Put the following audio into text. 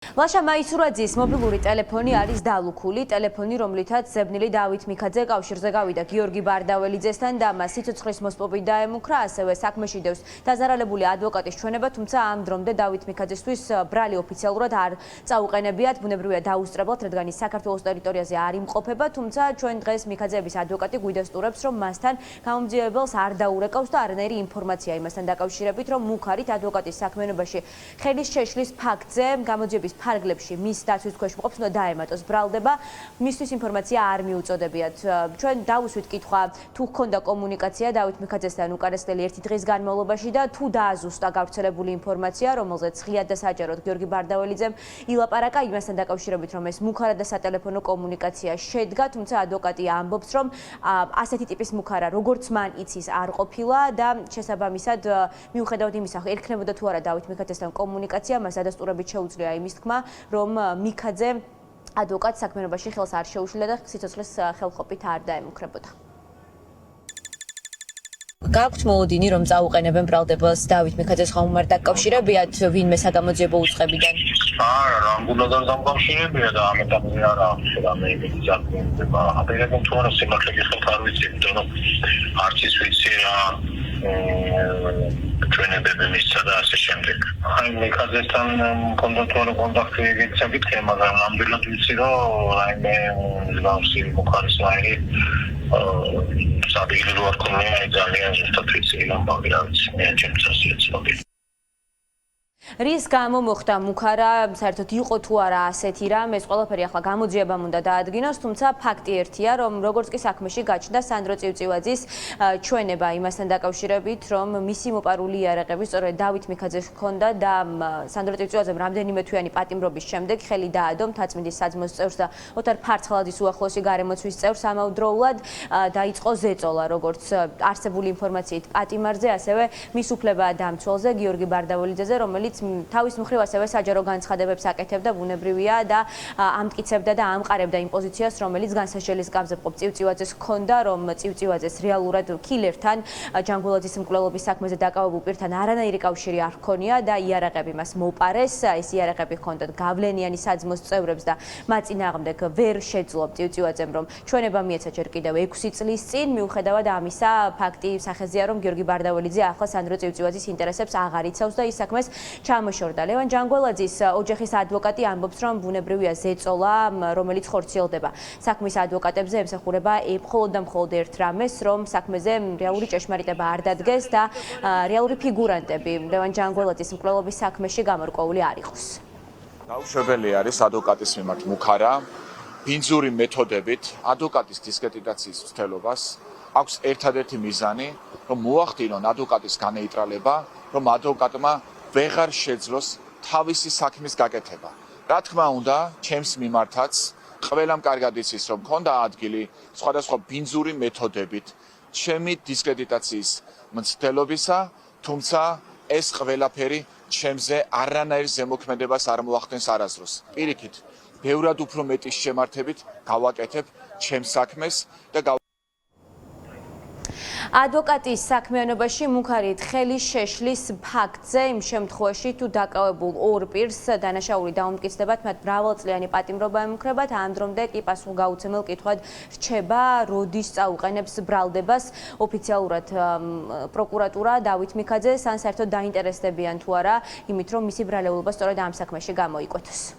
ლაშა მაისურაძის მობილური ტელეფონი არის დალუქული. ტელეფონი, რომლითაც ზებნილი დავით მიქაძე კავშირზე გავიდა გიორგი ბარდაველიძესთან და მას სიცოცხლის მოსპობით დაემუქრა, ასევე საქმეში დევს დაზარალებული ადვოკატის ჩვენება, თუმცა ამ დრომდე დავით მიქაძესთვის ბრალი ოფიციალურად არ წაუყენებიათ. ბუნებრივია დაუსწრებლად, რადგან ის საქართველოს ტერიტორიაზე არ იმყოფება, თუმცა ჩვენ დღეს მიქაძეების ადვოკატი გვიდესტურებს, რომ მასთან გამომძიებელს არ დაურეკავს და არანაირი ინფორმაცია იმასთან დაკავშირებით, რომ მუქარით ადვოკატის საქმიანობაში ხელის შეშლის ფაქტზე გამოძიების ფარგლებში მის დაცვის ქვეშ მყოფს უნდა დაემატოს ბრალდება. მისთვის ინფორმაცია არ მიუწოდებიათ. ჩვენ დავუსვით კითხვა, თუ ჰქონდა კომუნიკაცია დავით მიქაძესთან უკანასკნელი 1 დღის განმავლობაში და თუ დააზუსტა გავრცელებული ინფორმაცია, რომელზეც ღიად და საჯაროდ გიორგი ბარდაველიძემ ილაპარაკა იმასთან დაკავშირებით, რომ ეს მუქარა და სატელეფონო კომუნიკაცია შედგა, თუმცა ადვოკატი ამბობს, რომ ასეთი ტიპის მუქარა, როგორც მან იცის, არ ყოფილა და შესაბამისად, მიუხედავად იმისა, ერქნებოდა თუ არა დავით მიქაძესთან კომუნიკაცია, მას ადასტურებით შეუძლია იმის თქმა, რომ მიქაძე ადვოკატს საქმიანობაში ხელს არ შეუშლიდა და სიცოცხლის ხელყოფით არ დაემუქრებოდა. გაქვთ მოლოდინი, რომ წაუყენებენ ბრალდებას დავით მიქაძეს ხომ არ დაკავშირებიათ ვინმე საგამოძიებო უწყებიდან? არა, რამბულადან დამკავშირებია და ამ ეტაპზე არა ახლა მე იმის ზარგება. აბერებენ თუ არა სიმართლე გიხდით არ ვიცი, იმიტომ რომ არც ის ვიცი რა ჩვენებები მისცა და ასე შემდეგ. აი მიქაძესთან მქონდა თუ არა კონტაქტი ეგეც საკითხია, მაგრამ ნამდვილად ვიცი რომ რაიმე მსგავსი მუქარის ვაირი სადილე რო არ ქონია, ძალიან ზუსტად ვიცი ამბავი რა ვიცი, მე ჩემს ასეც ცნობილი. რის გამო მოხდა მუქარა, საერთოდ იყო თუ არა ასეთი რამ, ეს ყველაფერი ახლა გამოძიებამ უნდა დაადგინოს, თუმცა ფაქტი ერთია, რომ როგორც კი საქმეში გაჩნდა სანდრო წივწივაძის ჩვენება იმასთან დაკავშირებით, რომ მისი მოპარული იარაღები სწორედ დავით მიქაძეს ჰქონდა და სანდრო წივწივაძემ რამდენიმე თვიანი პატიმრობის შემდეგ ხელი დაადო მთაწმინდის საძმოს წევრს და ოთარ ფარცხალაძის უახლოესი გარემოცვის წევრს ამავდროულად დაიწყო ზეწოლა, როგორც არსებული ინფორმაციით პატიმარზე, ასევე მის უფლებადამცველზე გიორგი ბარდაველიძეზე, რომელიც თავის მხრივ ასევე საჯარო განცხადებებს აკეთებდა, ბუნებრივია და ამტკიცებდა და ამყარებდა იმ პოზიციას, რომელიც განსაშელის კამზე მყოფ წივწივაძეს ჰქონდა, რომ წივწივაძეს რეალურად კილერთან, ჯანგულაძის მკვლელობის საქმეზე დაკავებულ პირთან არანაირი კავშირი არ ჰქონია და იარაღები მას მოპარეს. ეს იარაღები ჰქონდათ გავლენიანი საძმოს წევრებს და მათ წინააღმდეგ ვერ შეძლო წივწივაძემ, რომ ჩვენება მიეცა ჯერ კიდევ 6 წლის წინ, მიუხედავად ამისა, ფაქტი სახეზეა, რომ გიორგი ბარდაველიძე ახლა სანდრო წივწივაძის ინტერესებს აღარ იცავს და ის საქმეს ჩამოშორდა. ლევან ჯანგველაძის ოჯახის ადვოკატი ამბობს, რომ ბუნებრივია ზეწოლა, რომელიც ხორციელდება საქმის ადვოკატებზე, ემსახურება მხოლოდ და მხოლოდ ერთ რამეს, რომ საქმეზე რეალური ჭეშმარიტება არ დადგეს და რეალური ფიგურანტები ლევან ჯანგველაძის მკვლელობის საქმეში გამორკვეული არ იყოს. დაუშვებელი არის ადვოკატის მიმართ მუქარა, ბინძური მეთოდებით ადვოკატის დისკრედიტაციის მცდელობას აქვს ერთადერთი მიზანი, რომ მოახდინონ ადვოკატის განეიტრალება, რომ ადვოკატმა ვეღარ შეძლოს თავისი საქმის გაკეთება. რა თქმა უნდა, ჩემს მიმართაც ყველამ კარგად იცის, რომ მქონდა ადგილი სხვადასხვა ბინძური მეთოდებით ჩემი დისკრედიტაციის მცდელობისა, თუმცა ეს ყველაფერი ჩემზე არანაირ ზემოქმედებას არ მოახდენს არასდროს. პირიქით, ბევრად უფრო მეტის შემართებით გავაკეთებ ჩემს საქმეს და ადვოკატის საქმიანობაში მუქარით ხელის შეშლის ფაქტზე იმ შემთხვევაში თუ დაკავებულ ორ პირს დანაშაული დაუმტკიცდებათ, მათ მრავალწლიანი პატიმრობა ემუქრებათ, ამ დრომდე კი პასუხგაუცემელ კითხვად რჩება, როდის წაუყენებს ბრალდებას ოფიციალურად პროკურატურა დავით მიქაძეს, ან საერთოდ დაინტერესდებიან თუ არა იმით, რომ მისი ბრალეულობა სწორედ ამ საქმეში გამოიკვეთოს.